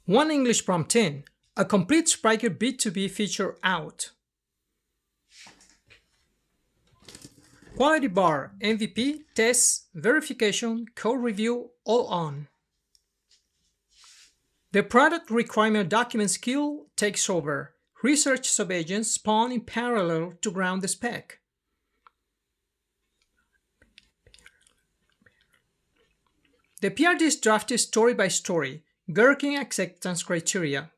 One English prompt in, a complete Spryker B2B feature out. Quality bar, MVP, tests, verification, code review, all on. The product requirement document skill takes over. Research subagents spawn in parallel to ground the spec. The PRD is drafted story by story. Gherkin acceptance criteria.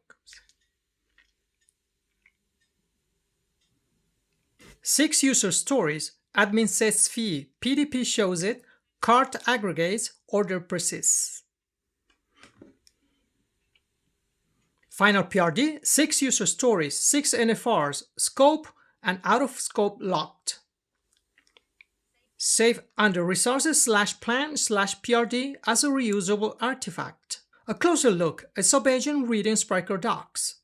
6 user stories. Admin sets fee. PDP shows it. Cart aggregates. Order persists. Final PRD, 6 user stories, 6 NFRs, scope and out of scope locked. Save under resources/plan/PRD as a reusable artifact. A closer look, a subagent reading Spryker docs.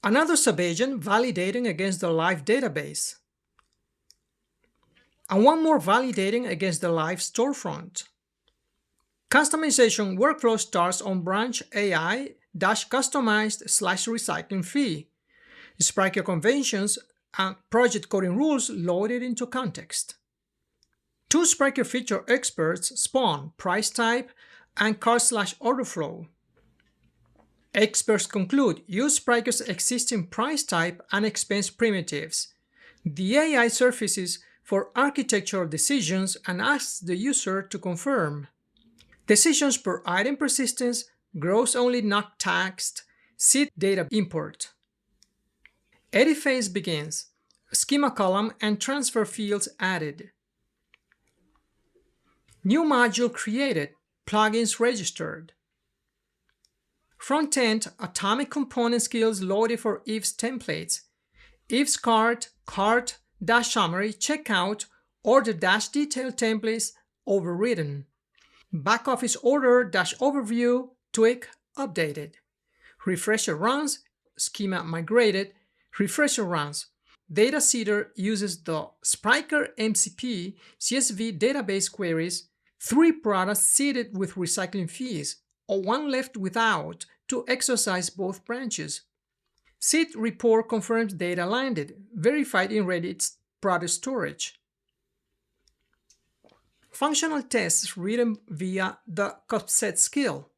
Another subagent validating against the live database. And one more validating against the live storefront. Customization workflow starts on branch AI-customized/recycling fee. Spryker conventions and project coding rules loaded into context. 2 Spryker feature experts spawn price type and cart/order flow. Experts conclude use Spryker's existing price type and expense primitives. The AI surfaces for architectural decisions and asks the user to confirm. Decisions per item persistence, gross only not taxed, seed data import. Edit phase begins. Schema column and transfer fields added. New module created. Plugins registered. Front-end atomic component skills loaded for ifs templates. Ifs cart, cart-summary, checkout, order-detail templates overridden. Back-office order-overview, tweak, updated. Refresher runs, schema migrated, refresher runs. Data seeder uses the Spryker MCP CSV database queries, 3 products seeded with recycling fees, or 1 left without to exercise both branches. Seed report confirms data landed, verified in Reddit's product storage. Functional tests written via the copset skill.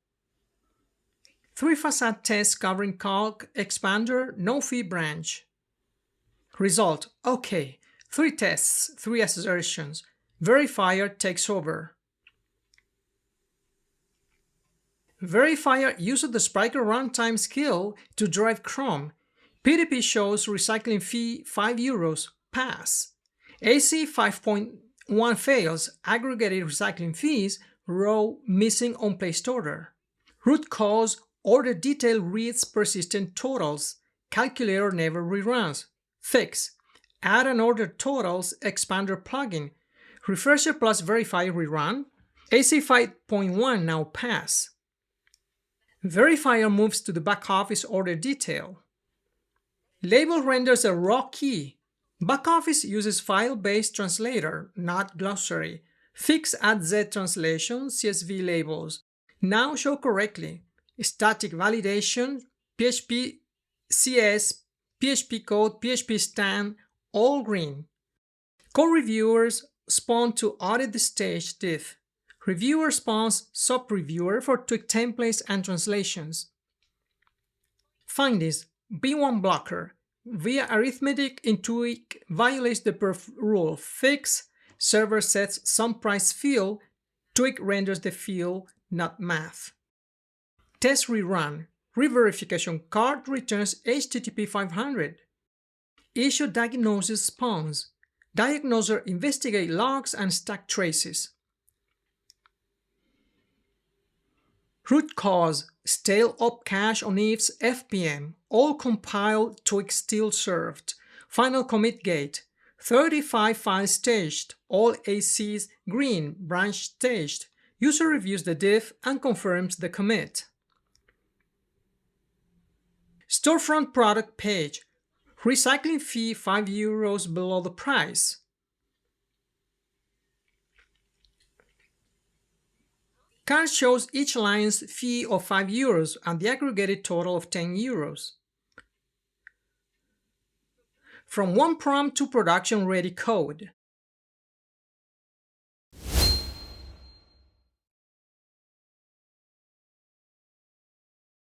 3 facade tests covering calc, expander, no fee branch. Result, OK. 3 tests, 3 assertions. Verifier takes over. Verifier uses the Spryker runtime skill to drive Chrome. PDP shows recycling fee €5, pass. AC 5.1 fails, aggregated recycling fees, row missing on placed order. Root cause, order detail reads persistent totals, calculator never reruns. Fix, add an order totals expander plugin, refresher plus verifier rerun. AC 5.1 now pass. Verifier moves to the back office order detail. Label renders a raw key. Back office uses file-based translator, not glossary. Fix adds Z translation, CSV labels. Now show correctly. Static validation, PHP CS, PHP code, PHP stand, all green. Code reviewers spawn to audit the stage diff. Reviewer spawns sub-reviewer for tweak templates and translations. Findings, B1 blocker. Via arithmetic in tweak violates the perf rule. Fix, server sets some price field, tweak renders the field, not math. Test rerun, re-verification card returns HTTP 500. Issue diagnosis spawns. Diagnoser investigate logs and stack traces. Root cause, stale op cache on ifs FPM, all compiled, tweak still served. Final commit gate, 35 files staged, all ACs green, branch staged. User reviews the diff and confirms the commit. Storefront product page, recycling fee €5 below the price. Card shows each line's fee of 5 euros and the aggregated total of 10 euros. From one prompt to production-ready code.